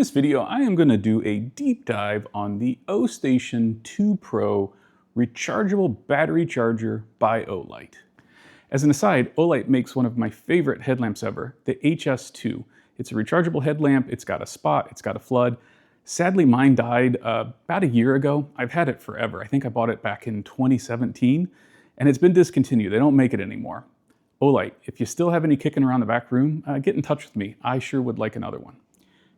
this video, I am going to do a deep dive on the Ostation 2 Pro rechargeable battery charger by Olight. As an aside, Olight makes one of my favorite headlamps ever, the HS2. It's a rechargeable headlamp, it's got a spot, it's got a flood. Sadly, mine died about a year ago. I've had it forever. I think I bought it back in 2017, and it's been discontinued. They don't make it anymore. Olight, if you still have any kicking around the back room, get in touch with me. I sure would like another one.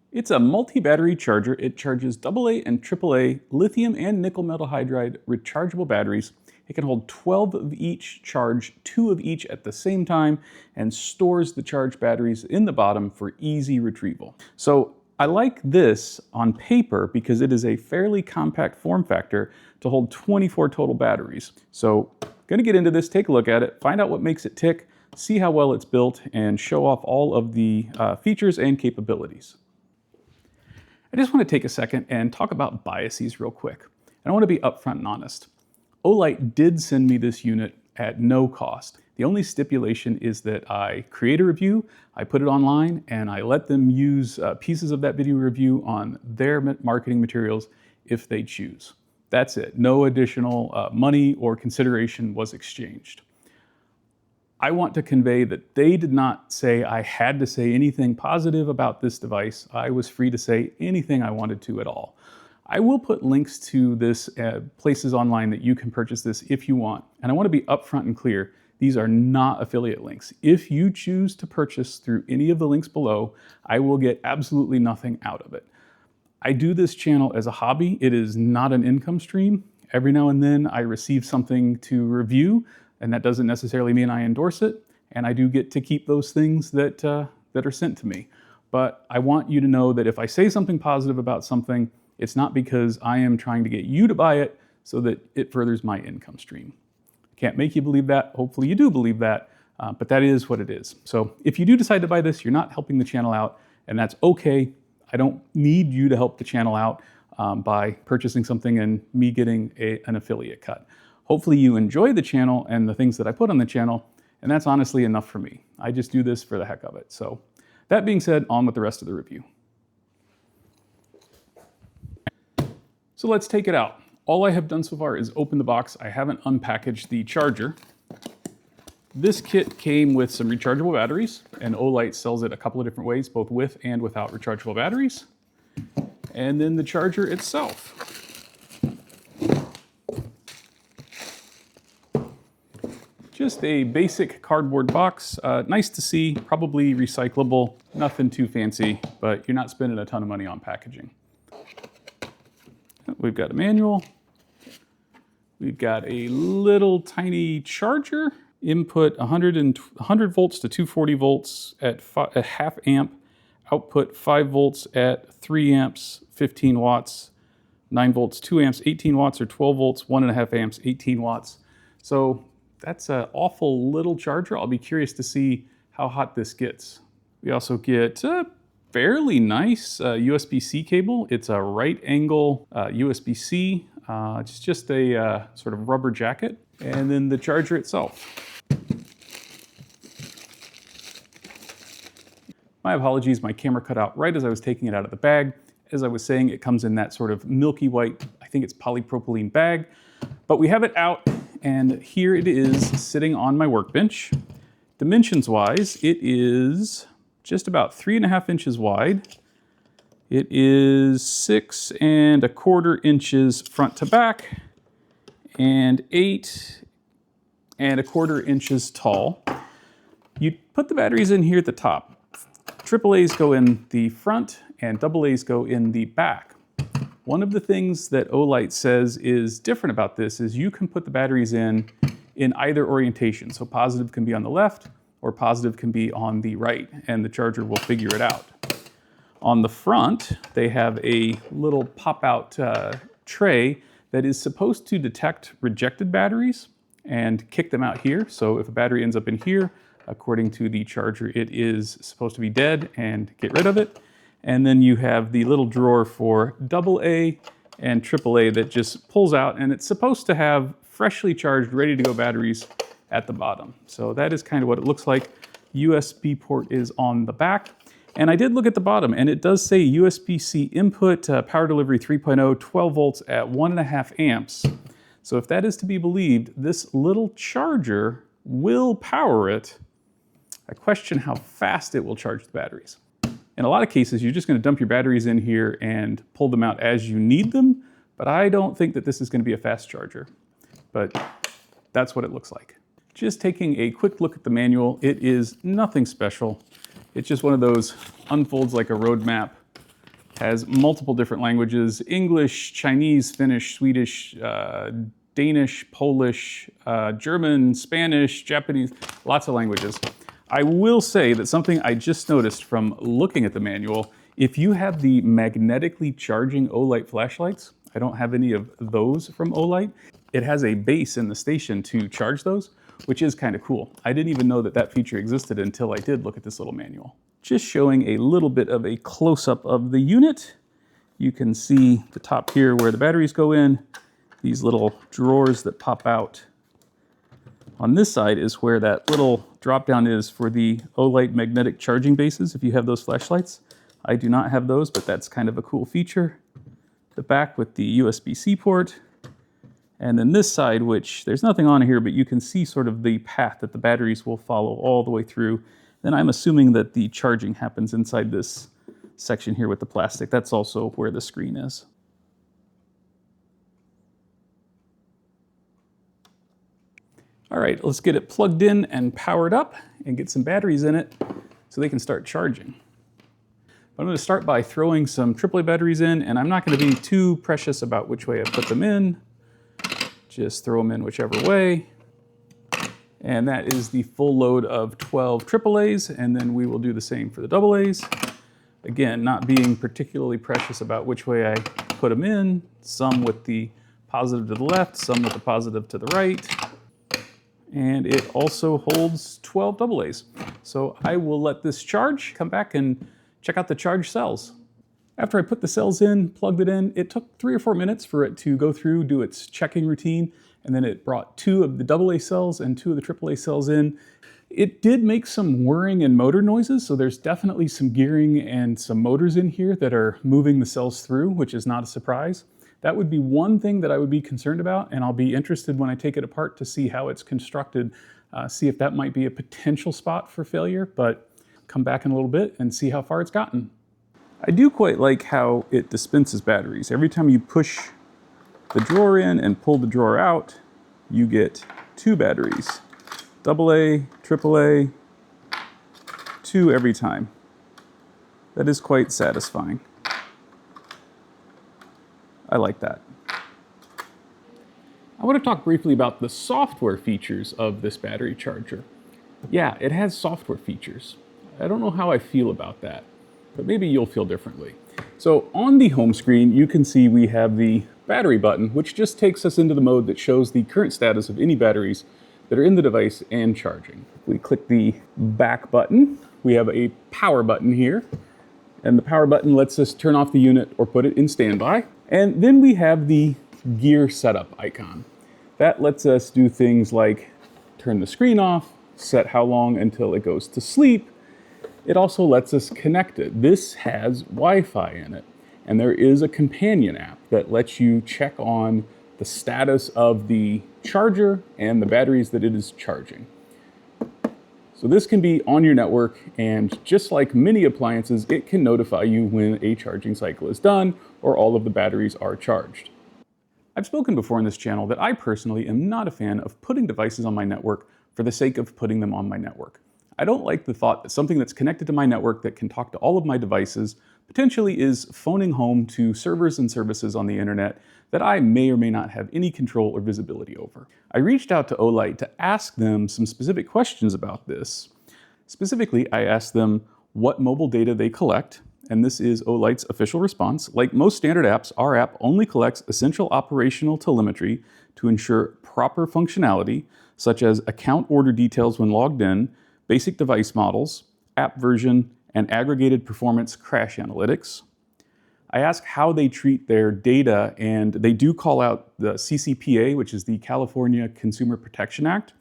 It's a multi-battery charger. It charges AA and AAA lithium and nickel metal hydride rechargeable batteries. It can hold 12 of each, charge 2 of each at the same time, and stores the charged batteries in the bottom for easy retrieval. So I like this on paper because it is a fairly compact form factor to hold 24 total batteries. So gonna get into this, take a look at it, find out what makes it tick, see how well it's built, and show off all of the features and capabilities. I just want to take a second and talk about biases real quick. And I want to be upfront and honest. Olight did send me this unit at no cost. The only stipulation is that I create a review, I put it online, and I let them use pieces of that video review on their marketing materials if they choose. That's it. No additional money or consideration was exchanged. I want to convey that they did not say I had to say anything positive about this device. I was free to say anything I wanted to at all. I will put links to this places online that you can purchase this if you want. And I want to be upfront and clear. These are not affiliate links. If you choose to purchase through any of the links below, I will get absolutely nothing out of it. I do this channel as a hobby. It is not an income stream. Every now and then I receive something to review, and that doesn't necessarily mean I endorse it, and I do get to keep those things that are sent to me. But I want you to know that if I say something positive about something, it's not because I am trying to get you to buy it so that it furthers my income stream. I can't make you believe that. Hopefully you do believe that, but that is what it is. So if you do decide to buy this, you're not helping the channel out, and that's okay. I don't need you to help the channel out by purchasing something and me getting an affiliate cut. Hopefully you enjoy the channel and the things that I put on the channel, and that's honestly enough for me. I just do this for the heck of it. So that being said, on with the rest of the review. So let's take it out. All I have done so far is open the box. I haven't unpackaged the charger. This kit came with some rechargeable batteries, and Olight sells it a couple of different ways, both with and without rechargeable batteries. And then the charger itself. Just a basic cardboard box. Nice to see, probably recyclable, nothing too fancy, but you're not spending a ton of money on packaging. We've got a manual. We've got a little tiny charger. Input 100 volts to 240 volts at half amp. Output 5 volts at 3 amps, 15 watts. 9 volts, 2 amps, 18 watts, or 12 volts, 1.5 amps, 18 watts. So that's an awful little charger. I'll be curious to see how hot this gets. We also get a fairly nice USB-C cable. It's a right angle USB-C. It's just a sort of rubber jacket. And then the charger itself. My apologies, my camera cut out right as I was taking it out of the bag. As I was saying, it comes in that sort of milky white, I think it's polypropylene bag. But we have it out, and here it is sitting on my workbench. Dimensions-wise, it is just about 3.5 inches wide. It is 6 1/4 inches front to back, and 8 1/4 inches tall. You put the batteries in here at the top. AAAs go in the front, and AAs go in the back. One of the things that Olight says is different about this is you can put the batteries in either orientation. So positive can be on the left or positive can be on the right, and the charger will figure it out. On the front, they have a little pop-out tray that is supposed to detect rejected batteries and kick them out here. So if a battery ends up in here, according to the charger, it is supposed to be dead and get rid of it. And then you have the little drawer for AA and AAA that just pulls out, and it's supposed to have freshly charged, ready to go batteries at the bottom. So that is kind of what it looks like. USB port is on the back. And I did look at the bottom, and it does say USB-C input, power delivery 3.0, 12 volts at 1.5 amps. So if that is to be believed, this little charger will power it. I question how fast it will charge the batteries. In a lot of cases, you're just going to dump your batteries in here and pull them out as you need them, but I don't think that this is going to be a fast charger. But that's what it looks like. Just taking a quick look at the manual, it is nothing special. It's just one of those, unfolds like a roadmap, has multiple different languages: English, Chinese, Finnish, Swedish, Danish, Polish, German, Spanish, Japanese, lots of languages. I will say that something I just noticed from looking at the manual, if you have the magnetically charging Olight flashlights, I don't have any of those from Olight, it has a base in the station to charge those, which is kind of cool. I didn't even know that that feature existed until I did look at this little manual. Just showing a little bit of a close-up of the unit. You can see the top here where the batteries go in, these little drawers that pop out. On this side is where that little drop-down is for the Olight magnetic charging bases, if you have those flashlights. I do not have those, but that's kind of a cool feature. The back with the USB-C port. And then this side, which there's nothing on here, but you can see sort of the path that the batteries will follow all the way through. Then I'm assuming that the charging happens inside this section here with the plastic. That's also where the screen is. All right, let's get it plugged in and powered up and get some batteries in it so they can start charging. I'm going to start by throwing some AAA batteries in, and I'm not going to be too precious about which way I put them in. Just throw them in whichever way. And that is the full load of 12 AAAs, and then we will do the same for the AAs. Again, not being particularly precious about which way I put them in. Some with the positive to the left, some with the positive to the right. And it also holds 12 AAs. So I will let this charge, come back and check out the charge cells. After I put the cells in, plugged it in, it took 3 or 4 minutes for it to go through, do its checking routine, and then it brought 2 of the AA cells and 2 of the AAA cells in. It did make some whirring and motor noises, so there's definitely some gearing and some motors in here that are moving the cells through, which is not a surprise. That would be one thing that I would be concerned about, and I'll be interested when I take it apart to see how it's constructed, see if that might be a potential spot for failure, but come back in a little bit and see how far it's gotten. I do quite like how it dispenses batteries. Every time you push the drawer in and pull the drawer out, you get 2 batteries. AA, AAA, 2 every time. That is quite satisfying. I like that. I want to talk briefly about the software features of this battery charger. Yeah, it has software features. I don't know how I feel about that, but maybe you'll feel differently. So on the home screen, you can see we have the battery button, which just takes us into the mode that shows the current status of any batteries that are in the device and charging. We click the back button. We have a power button here, and the power button lets us turn off the unit or put it in standby. And then we have the gear setup icon. That lets us do things like turn the screen off, set how long until it goes to sleep. It also lets us connect it. This has Wi-Fi in it, and there is a companion app that lets you check on the status of the charger and the batteries that it is charging. So this can be on your network, and just like many appliances, it can notify you when a charging cycle is done or all of the batteries are charged. I've spoken before on this channel that I personally am not a fan of putting devices on my network for the sake of putting them on my network. I don't like the thought that something that's connected to my network that can talk to all of my devices potentially is phoning home to servers and services on the internet that I may or may not have any control or visibility over. I reached out to Olight to ask them some specific questions about this. Specifically, I asked them what mobile data they collect, and this is Olight's official response. Like most standard apps, our app only collects essential operational telemetry to ensure proper functionality, such as account order details when logged in, basic device models, app version, and aggregated performance crash analytics. I asked how they treat their data, and they do call out the CCPA, which is the California Consumer Protection Act,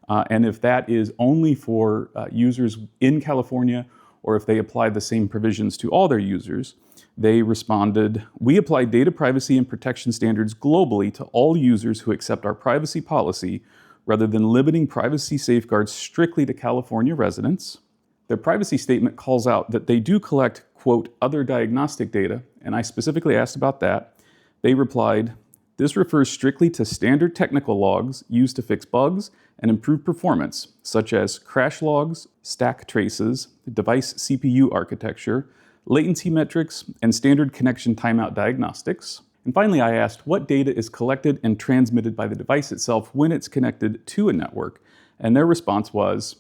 and if that is only for users in California or if they applied the same provisions to all their users. They responded, "We apply data privacy and protection standards globally to all users who accept our privacy policy rather than limiting privacy safeguards strictly to California residents." Their privacy statement calls out that they do collect, quote, "other diagnostic data," and I specifically asked about that. They replied, "This refers strictly to standard technical logs used to fix bugs and improve performance, such as crash logs, stack traces, device CPU architecture, latency metrics, and standard connection timeout diagnostics." And finally, I asked what data is collected and transmitted by the device itself when it's connected to a network, and their response was,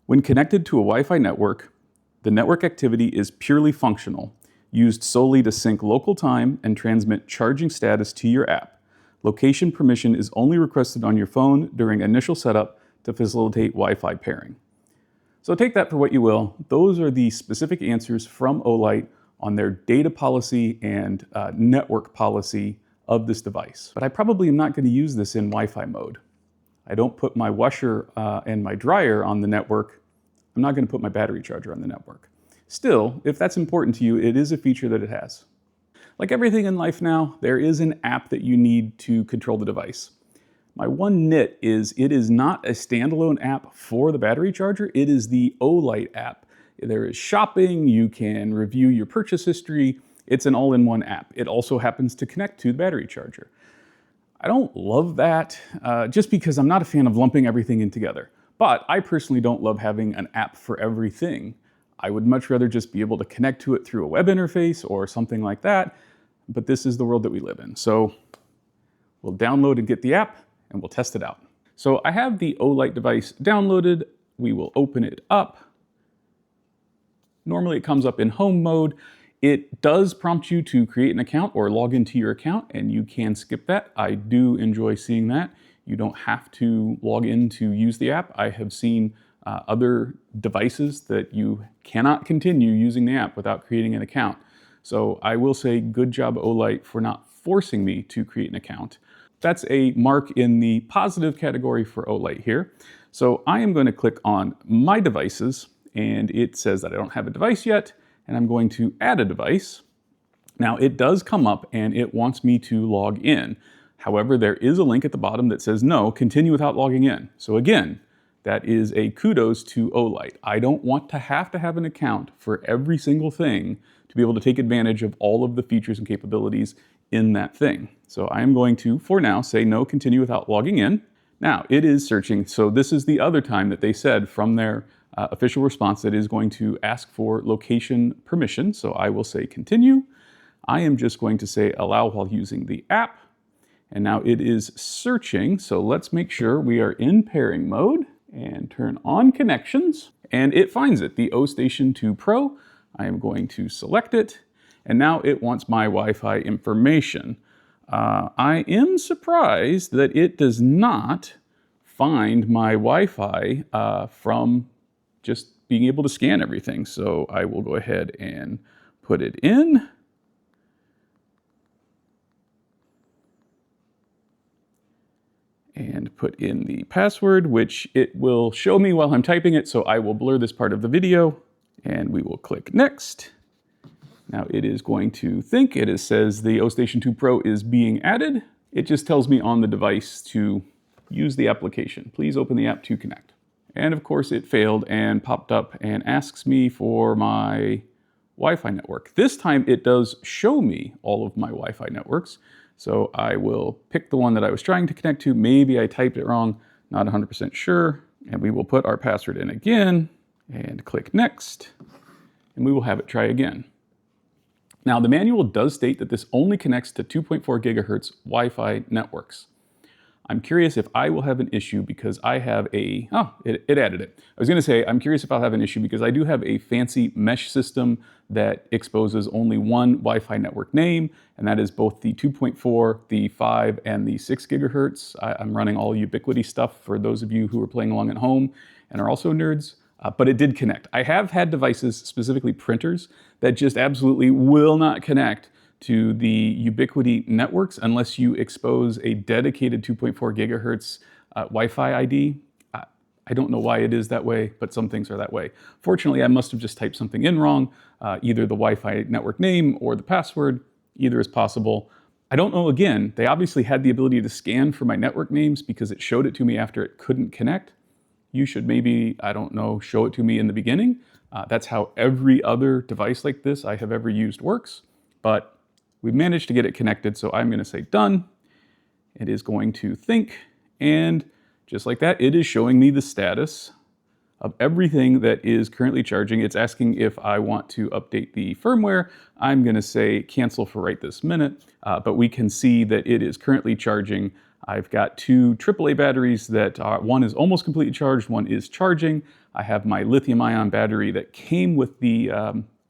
"When connected to a Wi-Fi network, the network activity is purely functional, used solely to sync local time and transmit charging status to your app. Location permission is only requested on your phone during initial setup to facilitate Wi-Fi pairing." So take that for what you will. Those are the specific answers from Olight on their data policy and network policy of this device. But I probably am not going to use this in Wi-Fi mode. I don't put my washer and my dryer on the network. I'm not going to put my battery charger on the network. Still, if that's important to you, it is a feature that it has. Like everything in life now, there is an app that you need to control the device. My one nit is it is not a standalone app for the battery charger. It is the Olight app. There is shopping, you can review your purchase history. It's an all-in-one app. It also happens to connect to the battery charger. I don't love that just because I'm not a fan of lumping everything in together. But I personally don't love having an app for everything. I would much rather just be able to connect to it through a web interface or something like that. But this is the world that we live in. So we'll download and get the app and we'll test it out. So I have the Olight device downloaded. We will open it up. Normally it comes up in home mode. It does prompt you to create an account or log into your account, and you can skip that. I do enjoy seeing that. You don't have to log in to use the app. I have seen other devices that you cannot continue using the app without creating an account. So I will say good job, Olight, for not forcing me to create an account. That's a mark in the positive category for Olight here. So I am going to click on My Devices, and it says that I don't have a device yet, and I'm going to add a device. Now it does come up and it wants me to log in. However, there is a link at the bottom that says no, continue without logging in. So again, that is a kudos to Olight. I don't want to have an account for every single thing to be able to take advantage of all of the features and capabilities in that thing. So I am going to, for now, say no, continue without logging in. Now it is searching. So this is the other time that they said from their official response that is going to ask for location permission. So I will say continue. I am just going to say allow while using the app. And now it is searching. So let's make sure we are in pairing mode and turn on connections. And it finds it, the Ostation 2 Pro. I am going to select it. And now it wants my Wi-Fi information. I am surprised that it does not find my Wi-Fi from just being able to scan everything. So I will go ahead and put it in. And put in the password, which it will show me while I'm typing it. So I will blur this part of the video and we will click next. Now it is going to think, it says the Ostation 2 Pro is being added. It just tells me on the device to use the application. Please open the app to connect. And of course it failed and popped up and asks me for my Wi-Fi network. This time it does show me all of my Wi-Fi networks. So I will pick the one that I was trying to connect to. Maybe I typed it wrong, not 100% sure. And we will put our password in again and click next. And we will have it try again. Now, the manual does state that this only connects to 2.4 gigahertz Wi-Fi networks. I'm curious if I will have an issue because I have a, it added it. I was gonna say, I'm curious if I'll have an issue because I do have a fancy mesh system that exposes only one Wi-Fi network name, and that is both the 2.4, the 5, and the 6 gigahertz. I'm running all Ubiquiti stuff for those of you who are playing along at home and are also nerds. But it did connect. I have had devices, specifically printers, that just absolutely will not connect to the Ubiquiti networks unless you expose a dedicated 2.4 gigahertz Wi-Fi ID. I don't know why it is that way, but some things are that way. Fortunately, I must have just typed something in wrong, either the Wi-Fi network name or the password. Either is possible. I don't know, again, they obviously had the ability to scan for my network names because it showed it to me after it couldn't connect. You should maybe, I don't know, show it to me in the beginning. That's how every other device like this I have ever used works. But we've managed to get it connected, so I'm going to say done. It is going to think, and just like that, it is showing me the status of everything that is currently charging. It's asking if I want to update the firmware. I'm going to say cancel for right this minute, but we can see that it is currently charging. I've got two AAA batteries that one is almost completely charged, one is charging. I have my lithium-ion battery that came with the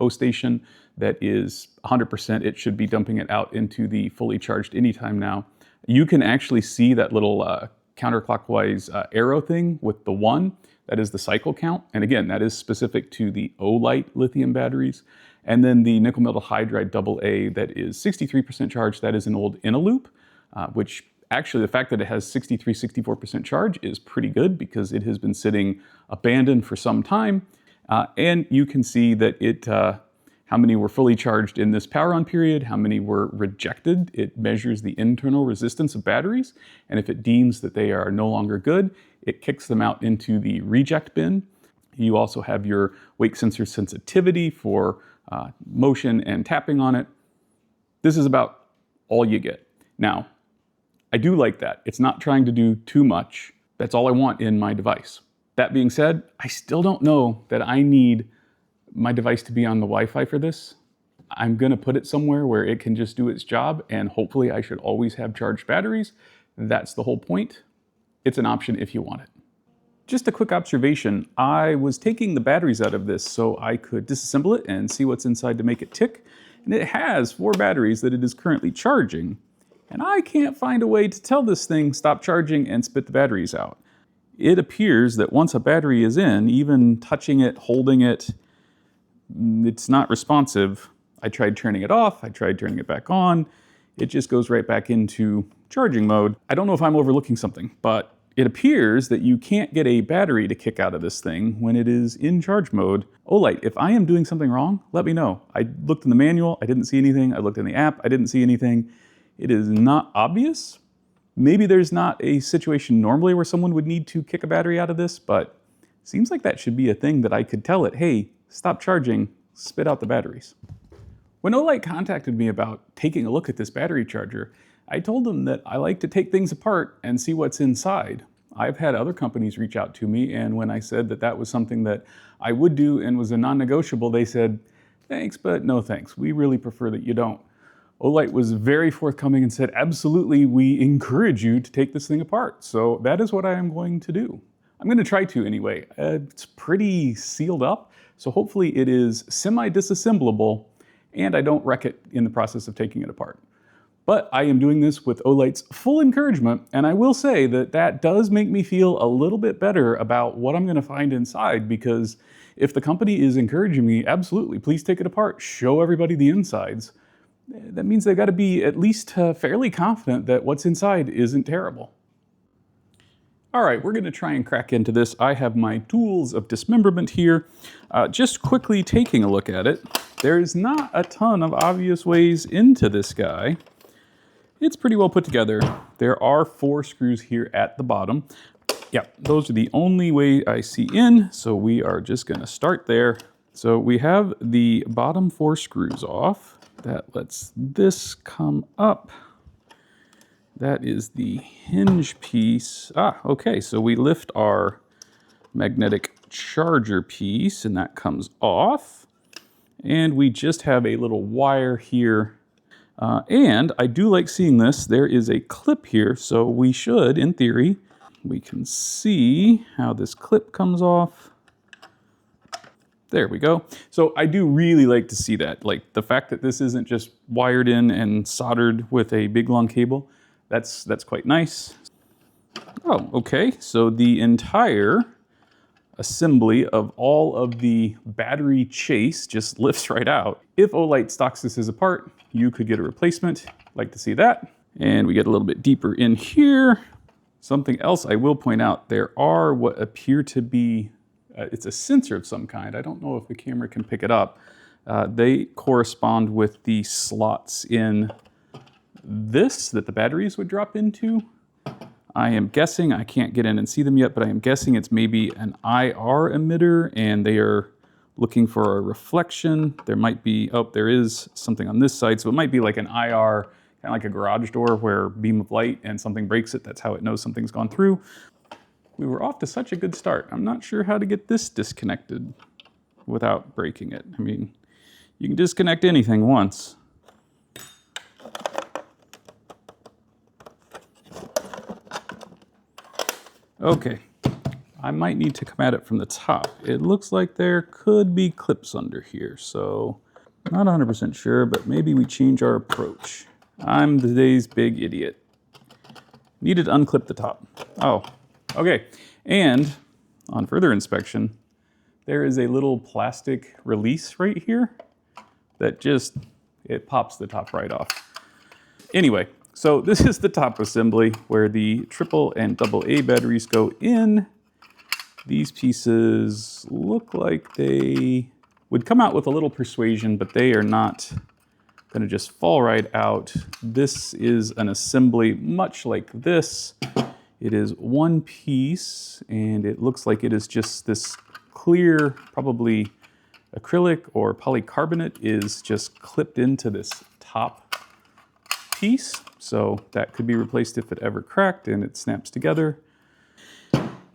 Ostation that is 100%. It should be dumping it out into the fully charged anytime now. You can actually see that little counterclockwise arrow thing with the 1. That is the cycle count. And again, that is specific to the Olight lithium batteries. And then the nickel metal hydride AA that is 63% charged. That is an old Inaloop, which actually the fact that it has 63, 64% charge is pretty good because it has been sitting abandoned for some time. And you can see that it, how many were fully charged in this power on period, how many were rejected. It measures the internal resistance of batteries. And if it deems that they are no longer good, it kicks them out into the reject bin. You also have your wake sensor sensitivity for motion and tapping on it. This is about all you get. Now, I do like that. It's not trying to do too much. That's all I want in my device. That being said, I still don't know that I need my device to be on the Wi-Fi for this. I'm gonna put it somewhere where it can just do its job, and hopefully I should always have charged batteries. That's the whole point. It's an option if you want it. Just a quick observation, I was taking the batteries out of this so I could disassemble it and see what's inside to make it tick. And it has 4 batteries that it is currently charging. And I can't find a way to tell this thing stop charging and spit the batteries out. It appears that once a battery is in, even touching it, holding it, it's not responsive. I tried turning it off, I tried turning it back on. It just goes right back into charging mode. I don't know if I'm overlooking something, but it appears that you can't get a battery to kick out of this thing when it is in charge mode. Olight, if I am doing something wrong, let me know. I looked in the manual, I didn't see anything. I looked in the app, I didn't see anything. It is not obvious. Maybe there's not a situation normally where someone would need to kick a battery out of this, but it seems like that should be a thing that I could tell it, hey, stop charging, spit out the batteries. When Olight contacted me about taking a look at this battery charger, I told them that I like to take things apart and see what's inside. I've had other companies reach out to me, and when I said that that was something that I would do and was a non-negotiable, they said, thanks, but no thanks. We really prefer that you don't. Olight was very forthcoming and said, absolutely, we encourage you to take this thing apart. So that is what I am going to do. I'm going to try to anyway. It's pretty sealed up, so hopefully it is semi-disassemblable and I don't wreck it in the process of taking it apart. But I am doing this with Olight's full encouragement, and I will say that that does make me feel a little bit better about what I'm going to find inside, because if the company is encouraging me, absolutely, please take it apart, show everybody the insides, that means they've got to be at least fairly confident that what's inside isn't terrible. All right, we're going to try and crack into this. I have my tools of dismemberment here. Just quickly taking a look at it, there's not a ton of obvious ways into this guy. It's pretty well put together. There are 4 screws here at the bottom. Yeah, those are the only way I see in, so we are just going to start there. So we have the bottom 4 screws off. That lets this come up. That is the hinge piece. Okay, so we lift our magnetic charger piece and that comes off. And we just have a little wire here. And I do like seeing this. There is a clip here, so we should, in theory, we can see how this clip comes off. There we go. So I do really like to see that. Like the fact that this isn't just wired in and soldered with a big long cable, that's quite nice. Oh, okay. So the entire assembly of all of the battery chase just lifts right out. If Olight stocks this as a part, you could get a replacement. Like to see that. And we get a little bit deeper in here. Something else I will point out, there are what appear to be, it's a sensor of some kind. I don't know if the camera can pick it up. They correspond with the slots in this that the batteries would drop into. I am guessing, I can't get in and see them yet, but I am guessing it's maybe an IR emitter and they are looking for a reflection. There might be, oh, there is something on this side. So it might be like an IR, kind of like a garage door where beam of light and something breaks it. That's how it knows something's gone through. We were off to such a good start. I'm not sure how to get this disconnected without breaking it. I mean, you can disconnect anything once. Okay, I might need to come at it from the top. It looks like there could be clips under here, so not 100% sure, but maybe we change our approach. I'm today's big idiot. Needed to unclip the top. Oh, okay. And on further inspection, there is a little plastic release right here that just, it pops the top right off. Anyway, so this is the top assembly where the AAA and AA batteries go in. These pieces look like they would come out with a little persuasion, but they are not going to just fall right out. This is an assembly much like this. It is one piece, and it looks like it is just this clear, probably acrylic or polycarbonate is just clipped into this top piece. So that could be replaced if it ever cracked and it snaps together.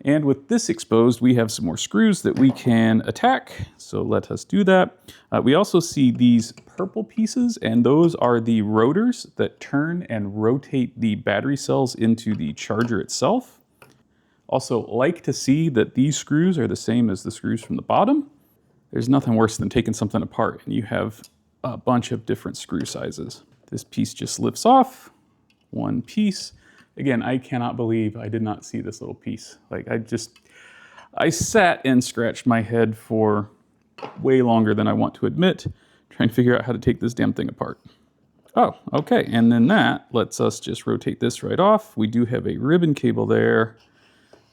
And with this exposed, we have some more screws that we can attack. So let us do that. We also see these purple pieces, and those are the rotors that turn and rotate the battery cells into the charger itself. Also like to see that these screws are the same as the screws from the bottom. There's nothing worse than taking something apart and you have a bunch of different screw sizes. This piece just lifts off, one piece. Again, I cannot believe I did not see this little piece. Like I sat and scratched my head for way longer than I want to admit, trying to figure out how to take this damn thing apart. Oh, okay, and then that lets us just rotate this right off. We do have a ribbon cable there,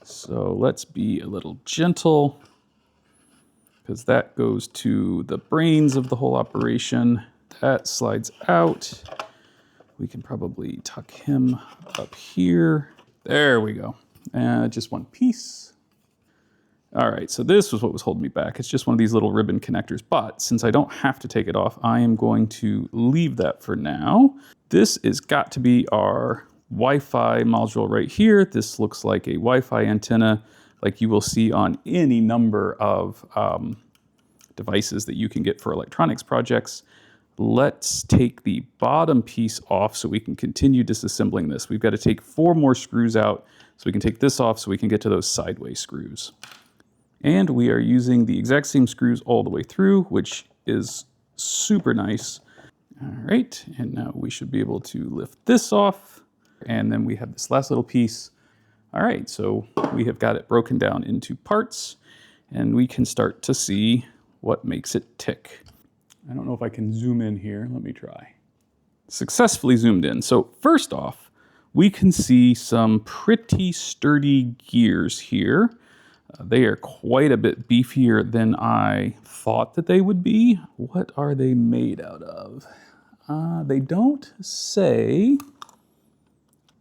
so let's be a little gentle, because that goes to the brains of the whole operation. That slides out. We can probably tuck him up here. There we go. Just one piece. All right, so this was what was holding me back. It's just one of these little ribbon connectors, but since I don't have to take it off, I am going to leave that for now. This has got to be our Wi-Fi module right here. This looks like a Wi-Fi antenna like you will see on any number of devices that you can get for electronics projects. Let's take the bottom piece off so we can continue disassembling this. We've got to take 4 more screws out so we can take this off so we can get to those sideways screws. And we are using the exact same screws all the way through, which is super nice. All right, and now we should be able to lift this off. And then we have this last little piece. All right, so we have got it broken down into parts, and we can start to see what makes it tick. I don't know if I can zoom in here. Let me try. Successfully zoomed in. So first off, we can see some pretty sturdy gears here. They are quite a bit beefier than I thought that they would be. What are they made out of? They don't say.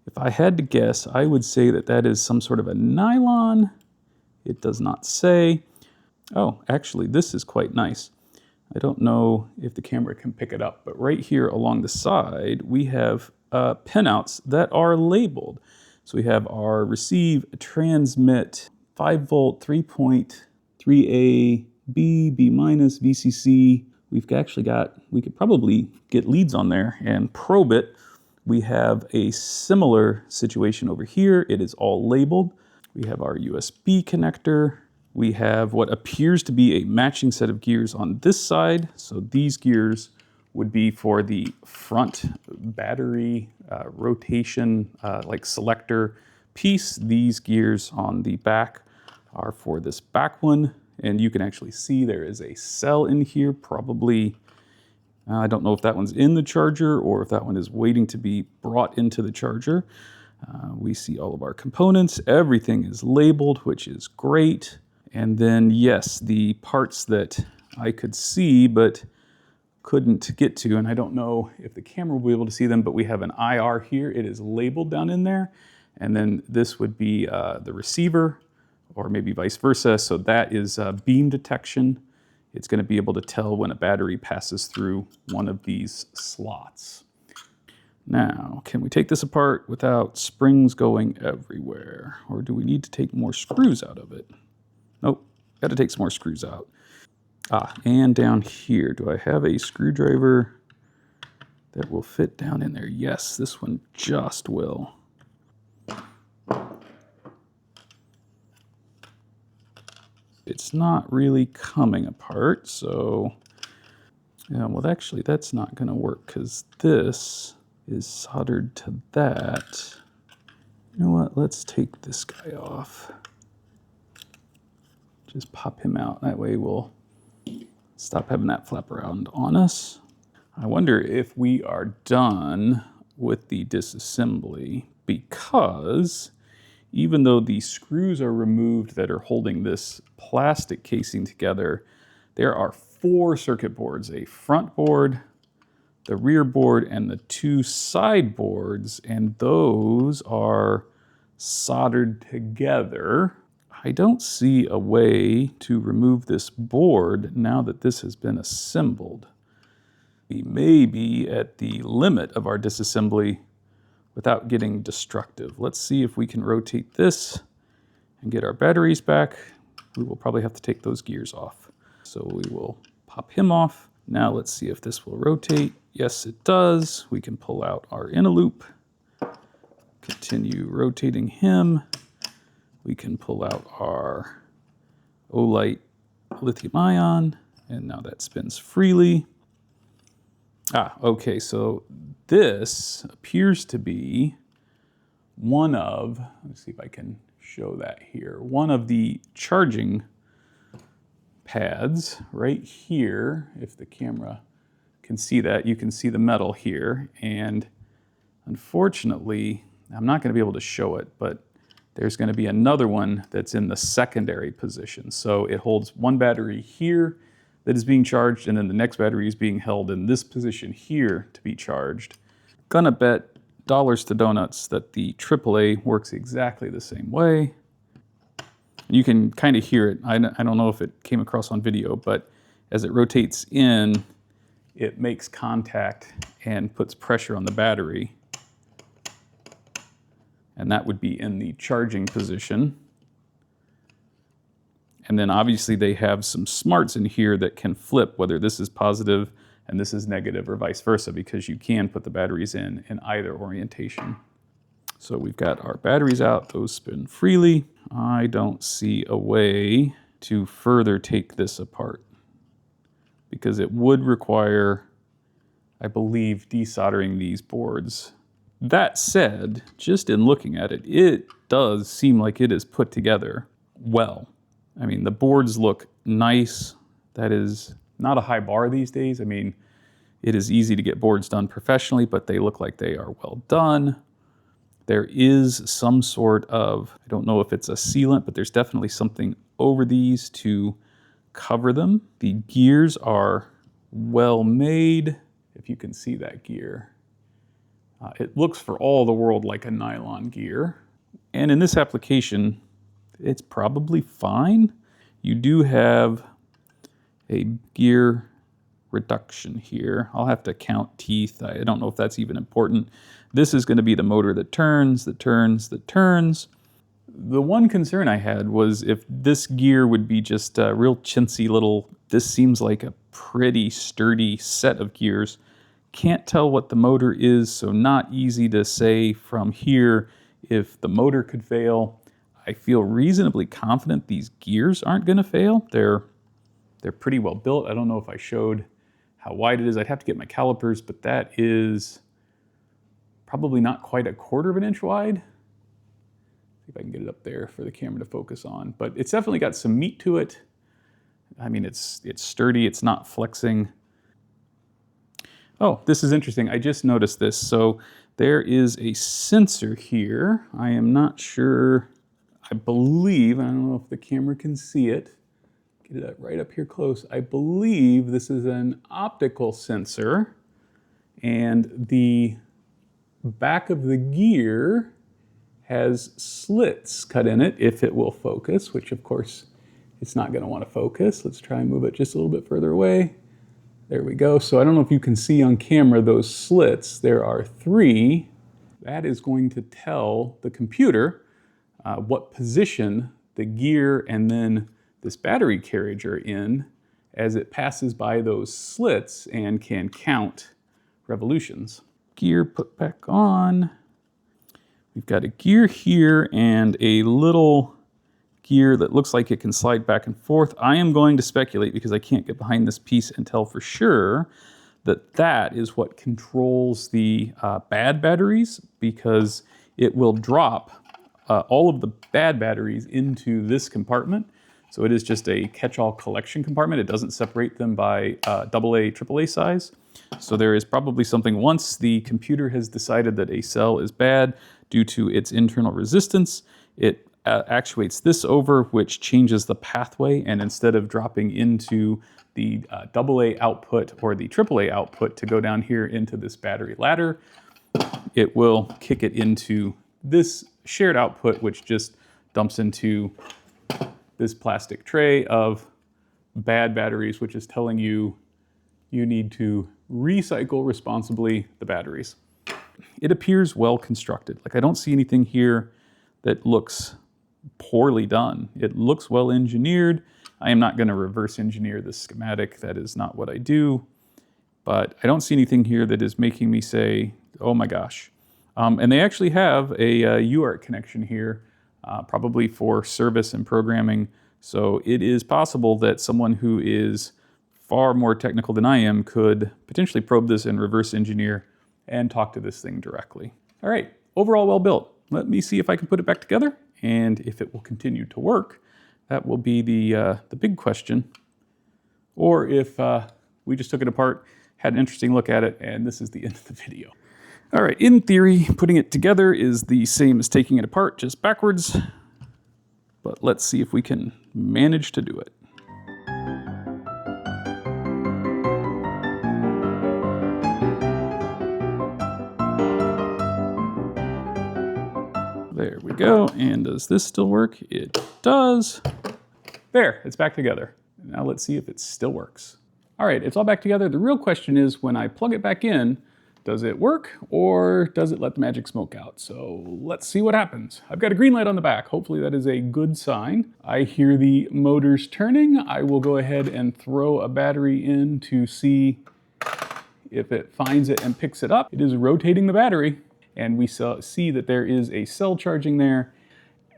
If I had to guess, I would say that that is some sort of a nylon. It does not say. Oh, actually, this is quite nice. I don't know if the camera can pick it up, but right here along the side, we have pinouts that are labeled. So we have our receive, transmit, 5 volt, 3.3A, B, B minus, VCC. We've actually got, we could probably get leads on there and probe it. We have a similar situation over here. It is all labeled. We have our USB connector. We have what appears to be a matching set of gears on this side. So these gears would be for the front battery rotation, like selector piece. These gears on the back are for this back one. And you can actually see there is a cell in here, probably, I don't know if that one's in the charger or if that one is waiting to be brought into the charger. We see all of our components. Everything is labeled, which is great. And then, yes, the parts that I could see but couldn't get to, and I don't know if the camera will be able to see them, but we have an IR here. It is labeled down in there. And then this would be the receiver, or maybe vice versa. So that is beam detection. It's going to be able to tell when a battery passes through one of these slots. Now, can we take this apart without springs going everywhere? Or do we need to take more screws out of it? Nope, got to take some more screws out. And down here, do I have a screwdriver that will fit down in there? Yes, this one just will. It's not really coming apart, so... yeah, well, actually, that's not going to work because this is soldered to that. You know what? Let's take this guy off. Just pop him out. That way we'll stop having that flap around on us. I wonder if we are done with the disassembly, because even though the screws are removed that are holding this plastic casing together, there are 4 circuit boards, a front board, the rear board, and the 2 side boards, and those are soldered together. I don't see a way to remove this board now that this has been assembled. We may be at the limit of our disassembly without getting destructive. Let's see if we can rotate this and get our batteries back. We will probably have to take those gears off. So we will pop him off. Now let's see if this will rotate. Yes, it does. We can pull out our inner loop, continue rotating him. We can pull out our Olight lithium ion, and now that spins freely. Okay, so this appears to be one of, let's see if I can show that here, one of the charging pads right here. If the camera can see that, you can see the metal here, and unfortunately, I'm not going to be able to show it, but there's going to be another one that's in the secondary position. So it holds one battery here that is being charged, and then the next battery is being held in this position here to be charged. Gonna bet dollars to donuts that the AAA works exactly the same way. You can kind of hear it. I don't know if it came across on video, but as it rotates in, it makes contact and puts pressure on the battery. And that would be in the charging position. And then obviously they have some smarts in here that can flip whether this is positive and this is negative or vice versa, because you can put the batteries in either orientation. So we've got our batteries out, those spin freely. I don't see a way to further take this apart because it would require, I believe, desoldering these boards. That said, just in looking at it, it does seem like it is put together well. I mean, the boards look nice. That is not a high bar these days. I mean, it is easy to get boards done professionally, but they look like they are well done. There is some sort of, I don't know if it's a sealant, but there's definitely something over these to cover them. The gears are well made, if you can see that gear. It looks for all the world like a nylon gear. And in this application, it's probably fine. You do have a gear reduction here. I'll have to count teeth. I don't know if that's even important. This is going to be the motor that turns, that turns, that turns. The one concern I had was if this gear would be just a real chintzy little, this seems like a pretty sturdy set of gears. Can't tell what the motor is, so not easy to say from here if the motor could fail. I feel reasonably confident these gears aren't going to fail. They're pretty well built. I don't know if I showed how wide it is. I'd have to get my calipers, but that is probably not quite 1/4 of an inch wide. See if I can get it up there for the camera to focus on. But it's definitely got some meat to it. I mean, it's sturdy. It's not flexing. Oh, this is interesting. I just noticed this. So there is a sensor here. I am not sure, I believe, I don't know if the camera can see it. Get it right up here close. I believe this is an optical sensor, and the back of the gear has slits cut in it if it will focus, which of course it's not going to want to focus. Let's try and move it just a little bit further away. There we go. So I don't know if you can see on camera those slits. There are 3. That is going to tell the computer what position the gear and then this battery carriage are in as it passes by those slits and can count revolutions. Gear put back on. We've got a gear here and a little gear that looks like it can slide back and forth. I am going to speculate, because I can't get behind this piece and tell for sure, that that is what controls the bad batteries, because it will drop all of the bad batteries into this compartment. So it is just a catch-all collection compartment. It doesn't separate them by AA, AAA size. So there is probably something, once the computer has decided that a cell is bad due to its internal resistance, it actuates this over, which changes the pathway, and instead of dropping into the AA output or the AAA output to go down here into this battery ladder, it will kick it into this shared output, which just dumps into this plastic tray of bad batteries, which is telling you you need to recycle responsibly the batteries. It appears well constructed. Like, I don't see anything here that looks poorly done. It looks well engineered. I am not going to reverse engineer this schematic. That is not what I do. But I don't see anything here that is making me say, oh my gosh. And they actually have a UART connection here, probably for service and programming. So it is possible that someone who is far more technical than I am could potentially probe this and reverse engineer and talk to this thing directly. All right, overall well built. Let me see if I can put it back together, and if it will continue to work. That will be the big question. Or if we just took it apart, had an interesting look at it, and this is the end of the video. All right, in theory, putting it together is the same as taking it apart, just backwards. But let's see if we can manage to do it. There we go. And does this still work? It does. There, it's back together. Now let's see if it still works. All right, it's all back together. The real question is, when I plug it back in, does it work, or does it let the magic smoke out? So let's see what happens. I've got a green light on the back. Hopefully that is a good sign. I hear the motors turning. I will go ahead and throw a battery in to see if it finds it and picks it up. It is rotating the battery, and we see that there is a cell charging there,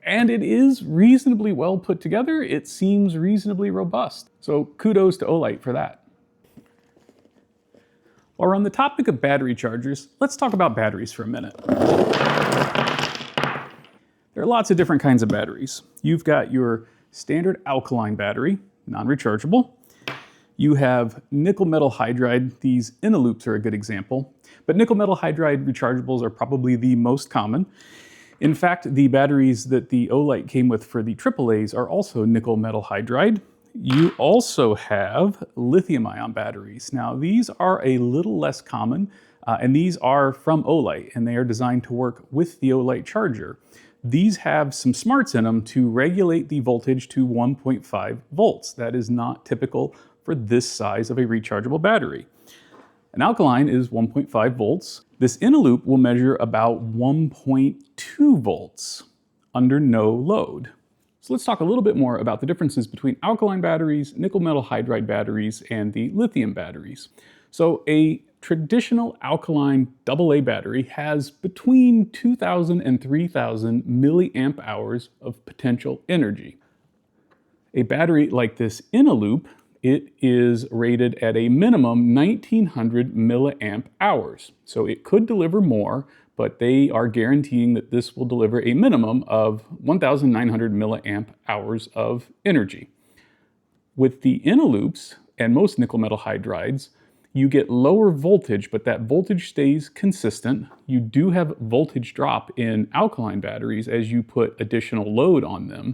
and it is reasonably well put together. It seems reasonably robust. So kudos to Olight for that. While we're on the topic of battery chargers, let's talk about batteries for a minute. There are lots of different kinds of batteries. You've got your standard alkaline battery, non-rechargeable. You have nickel metal hydride. These InnoLoops are a good example. But nickel metal hydride rechargeables are probably the most common. In fact, the batteries that the Olight came with for the AAAs are also nickel metal hydride. You also have lithium-ion batteries. Now, these are a little less common, and these are from Olight, and they are designed to work with the Olight charger. These have some smarts in them to regulate the voltage to 1.5 volts. That is not typical for this size of a rechargeable battery. An alkaline is 1.5 volts. This InnoLoop will measure about 1.2 volts under no load. So let's talk a little bit more about the differences between alkaline batteries, nickel metal hydride batteries, and the lithium batteries. So a traditional alkaline AA battery has between 2,000 and 3,000 milliamp hours of potential energy. A battery like this InnoLoop, it is rated at a minimum 1,900 milliamp hours. So it could deliver more, but they are guaranteeing that this will deliver a minimum of 1,900 milliamp hours of energy. With the InnoLoops and most nickel metal hydrides, you get lower voltage, but that voltage stays consistent. You do have voltage drop in alkaline batteries as you put additional load on them.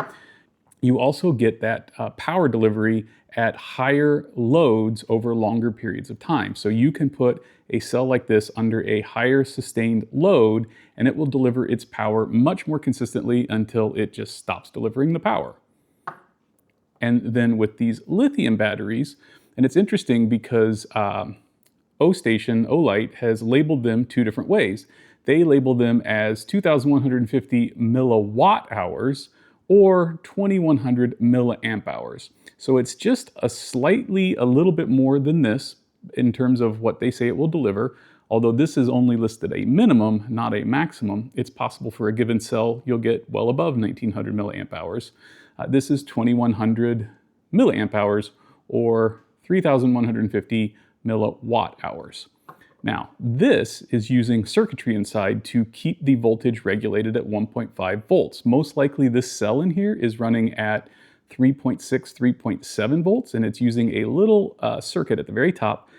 You also get that power delivery at higher loads over longer periods of time. So you can put a cell like this under a higher sustained load and it will deliver its power much more consistently until it just stops delivering the power. And then with these lithium batteries, and it's interesting because Ostation, Olight, has labeled them two different ways. They label them as 2,150 milliwatt hours or 2,100 milliamp hours. So it's just a little bit more than this in terms of what they say it will deliver. Although this is only listed a minimum, not a maximum, it's possible for a given cell you'll get well above 1,900 milliamp hours. This is 2,100 milliamp hours or 3,150 milliwatt hours. Now, this is using circuitry inside to keep the voltage regulated at 1.5 volts. Most likely this cell in here is running at 3.6, 3.7 volts, and it's using a little circuit at the very top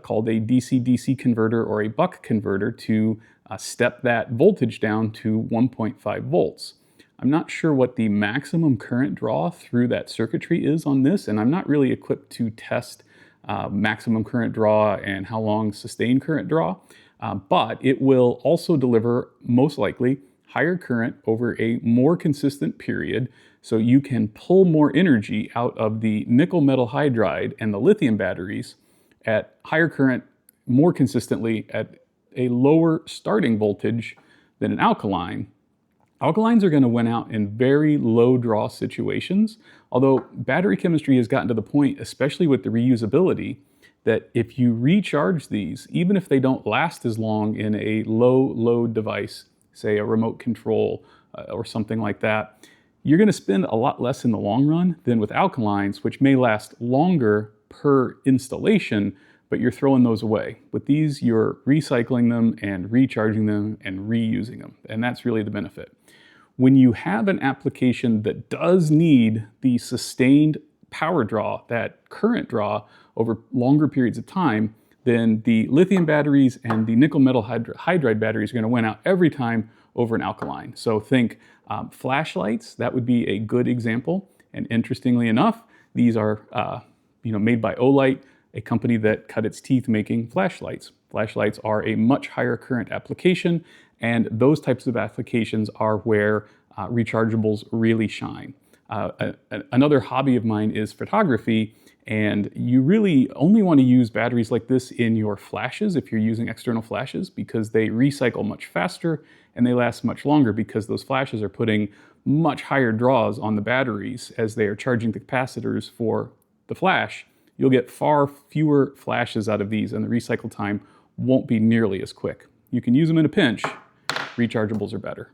called a DC-DC converter or a buck converter to step that voltage down to 1.5 volts. I'm not sure what the maximum current draw through that circuitry is on this, and I'm not really equipped to test maximum current draw and how long sustained current draw, but it will also deliver, most likely, higher current over a more consistent period, so you can pull more energy out of the nickel metal hydride and the lithium batteries at higher current more consistently at a lower starting voltage than an alkaline. Alkalines are going to win out in very low draw situations, although battery chemistry has gotten to the point, especially with the reusability, that if you recharge these, even if they don't last as long in a low load device, say a remote control or something like that, you're going to spend a lot less in the long run than with alkalines, which may last longer per installation, but you're throwing those away. With these, you're recycling them and recharging them and reusing them, and that's really the benefit. When you have an application that does need the sustained power draw, that current draw over longer periods of time, then the lithium batteries and the nickel metal hydride batteries are going to win out every time over an alkaline. So think flashlights, that would be a good example. And interestingly enough, these are made by Olight, a company that cut its teeth making flashlights. Flashlights are a much higher current application, and those types of applications are where rechargeables really shine. Another hobby of mine is photography, and you really only want to use batteries like this in your flashes if you're using external flashes, because they recycle much faster and they last much longer because those flashes are putting much higher draws on the batteries as they are charging the capacitors for the flash. You'll get far fewer flashes out of these and the recycle time won't be nearly as quick. You can use them in a pinch. Rechargeables are better.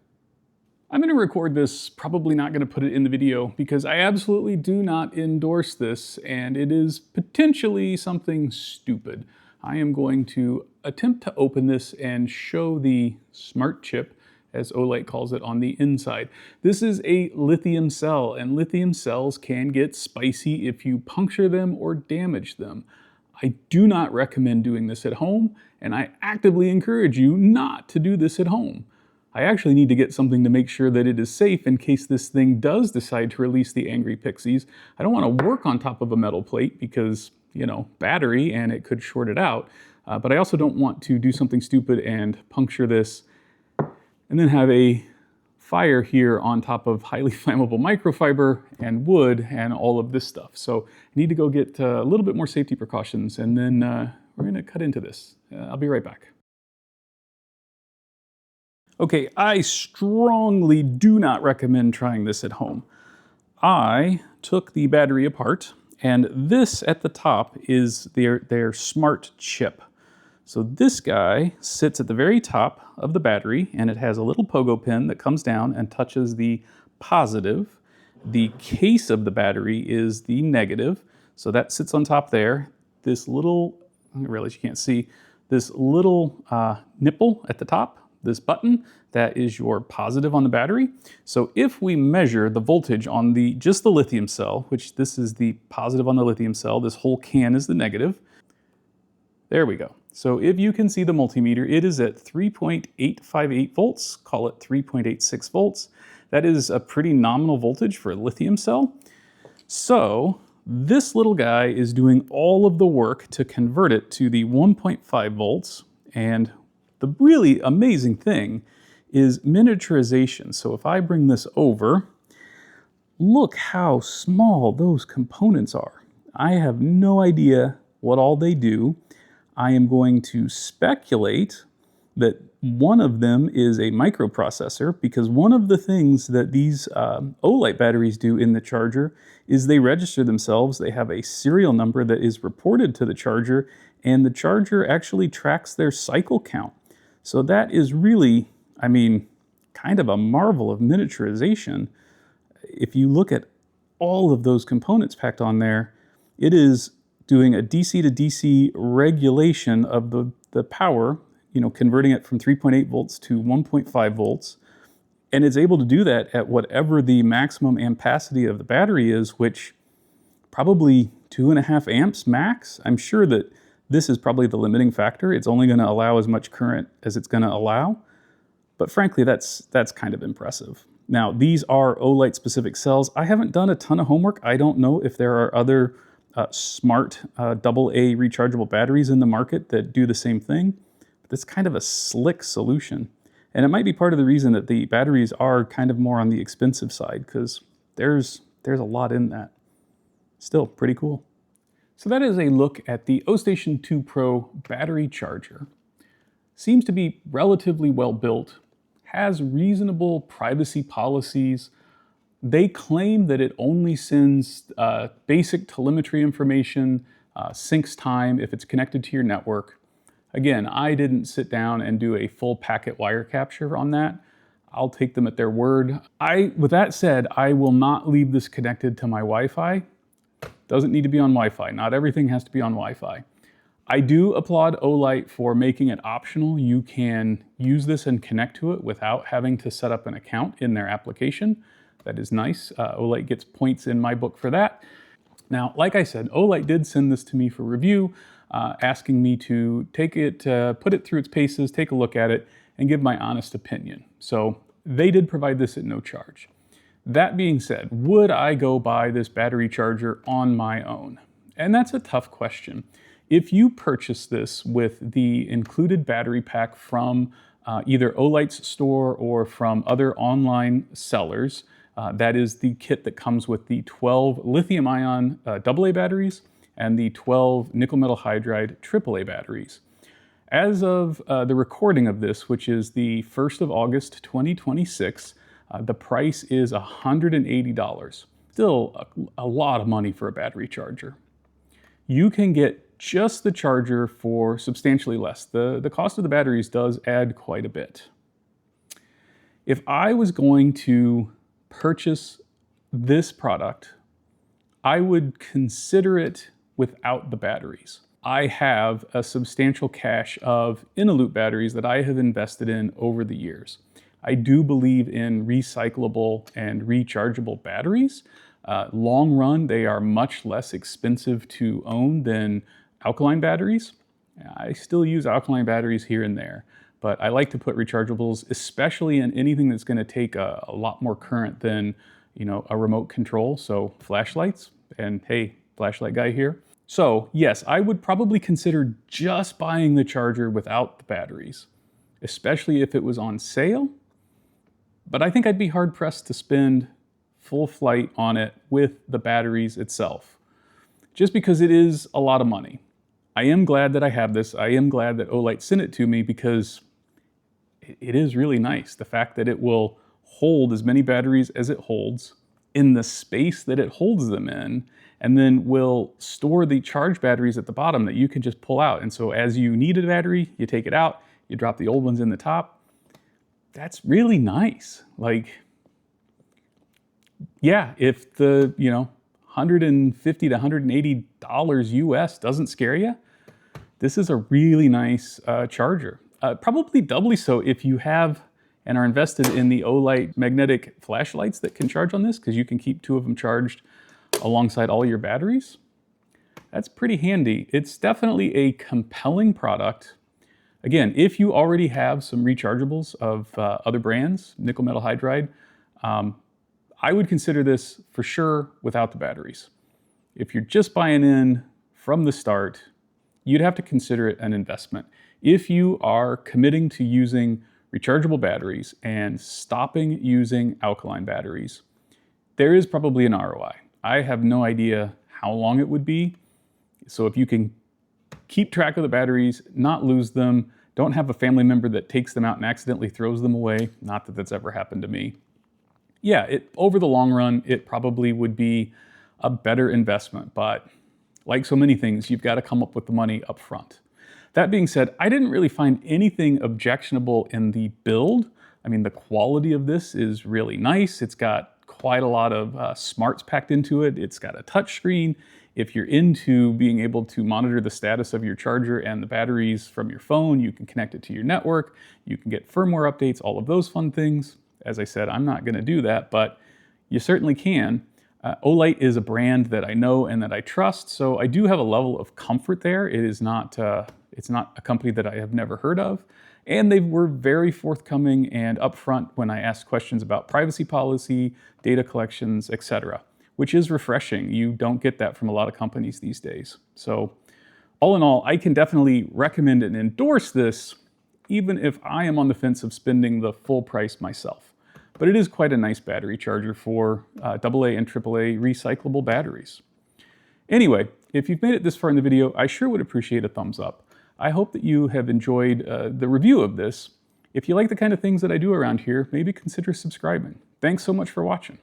I'm going to record this, probably not going to put it in the video because I absolutely do not endorse this and it is potentially something stupid. I am going to attempt to open this and show the smart chip, as Olight calls it, on the inside. This is a lithium cell, and lithium cells can get spicy if you puncture them or damage them. I do not recommend doing this at home, and I actively encourage you not to do this at home. I actually need to get something to make sure that it is safe in case this thing does decide to release the angry pixies. I don't want to work on top of a metal plate because, battery, and it could short it out. But I also don't want to do something stupid and puncture this and then have a fire here on top of highly flammable microfiber and wood and all of this stuff. So I need to go get a little bit more safety precautions, and then we're going to cut into this. I'll be right back. Okay, I strongly do not recommend trying this at home. I took the battery apart, and this at the top is their smart chip. So this guy sits at the very top of the battery, and it has a little pogo pin that comes down and touches the positive. The case of the battery is the negative, so that sits on top there. This little, I realize you can't see, this little nipple at the top, this button, that is your positive on the battery. So if we measure the voltage on just the lithium cell, which this is the positive on the lithium cell, this whole can is the negative. There we go. So if you can see the multimeter, it is at 3.858 volts, call it 3.86 volts. That is a pretty nominal voltage for a lithium cell. So this little guy is doing all of the work to convert it to the 1.5 volts. And the really amazing thing is miniaturization. So if I bring this over, look how small those components are. I have no idea what all they do. I am going to speculate that one of them is a microprocessor, because one of the things that these Olight batteries do in the charger is they register themselves. They have a serial number that is reported to the charger, and the charger actually tracks their cycle count. So that is really, I mean, kind of a marvel of miniaturization. If you look at all of those components packed on there, it is doing a DC to DC regulation of the power, converting it from 3.8 volts to 1.5 volts. And it's able to do that at whatever the maximum ampacity of the battery is, which probably 2.5 amps max. I'm sure that this is probably the limiting factor. It's only going to allow as much current as it's going to allow. But frankly, that's kind of impressive. Now, these are Olight specific cells. I haven't done a ton of homework. I don't know if there are other smart AA rechargeable batteries in the market that do the same thing. But it's kind of a slick solution. And it might be part of the reason that the batteries are kind of more on the expensive side, because there's a lot in that. Still pretty cool. So that is a look at the Ostation 2 Pro battery charger. Seems to be relatively well built, has reasonable privacy policies. They claim that it only sends basic telemetry information, syncs time if it's connected to your network. Again, I didn't sit down and do a full packet wire capture on that. I'll take them at their word. With that said, I will not leave this connected to my Wi-Fi. Doesn't need to be on Wi-Fi. Not everything has to be on Wi-Fi. I do applaud Olight for making it optional. You can use this and connect to it without having to set up an account in their application. That is nice. Olight gets points in my book for that. Now, like I said, Olight did send this to me for review, asking me to take it, put it through its paces, take a look at it, and give my honest opinion. So they did provide this at no charge. That being said, would I go buy this battery charger on my own? And that's a tough question. If you purchase this with the included battery pack from either Olight's store or from other online sellers, that is the kit that comes with the 12 lithium-ion AA batteries and the 12 nickel metal hydride AAA batteries. As of the recording of this, which is the 1st of August 2026, the price is $180. Still a lot of money for a battery charger. You can get just the charger for substantially less. The cost of the batteries does add quite a bit. If I was going to purchase this product, I would consider it without the batteries. I have a substantial cache of in-a-loop batteries that I have invested in over the years. I do believe in recyclable and rechargeable batteries. Long run, they are much less expensive to own than alkaline batteries. I still use alkaline batteries here and there, but I like to put rechargeables, especially in anything that's going to take a lot more current than, a remote control. So flashlights, and hey, flashlight guy here. So yes, I would probably consider just buying the charger without the batteries, especially if it was on sale. But I think I'd be hard pressed to spend full flight on it with the batteries itself, just because it is a lot of money. I am glad that I have this. I am glad that Olight sent it to me, because it is really nice. The fact that it will hold as many batteries as it holds in the space that it holds them in, and then will store the charge batteries at the bottom that you can just pull out. And so as you need a battery, you take it out, you drop the old ones in the top. That's really nice. Like, yeah, if the, $150 to $180 US doesn't scare you, this is a really nice charger. Probably doubly so if you have and are invested in the Olight magnetic flashlights that can charge on this, because you can keep 2 of them charged alongside all your batteries. that's pretty handy. It's definitely a compelling product. Again, if you already have some rechargeables of other brands, nickel metal hydride, I would consider this for sure without the batteries. If you're just buying in from the start, you'd have to consider it an investment. If you are committing to using rechargeable batteries and stopping using alkaline batteries, there is probably an ROI. I have no idea how long it would be. So if you can keep track of the batteries, not lose them, don't have a family member that takes them out and accidentally throws them away, not that that's ever happened to me. Yeah, over the long run, it probably would be a better investment, but like so many things, you've got to come up with the money up front. That being said, I didn't really find anything objectionable in the build. I mean, the quality of this is really nice. It's got quite a lot of smarts packed into it. It's got a touch screen. If you're into being able to monitor the status of your charger and the batteries from your phone, you can connect it to your network. You can get firmware updates, all of those fun things. As I said, I'm not going to do that, but you certainly can. Olight is a brand that I know and that I trust, so I do have a level of comfort there. It's not a company that I have never heard of, and they were very forthcoming and upfront when I asked questions about privacy policy, data collections, etc., which is refreshing. You don't get that from a lot of companies these days. So all in all, I can definitely recommend and endorse this, even if I am on the fence of spending the full price myself. But it is quite a nice battery charger for AA and AAA recyclable batteries. Anyway, if you've made it this far in the video, I sure would appreciate a thumbs up. I hope that you have enjoyed the review of this. If you like the kind of things that I do around here, maybe consider subscribing. Thanks so much for watching.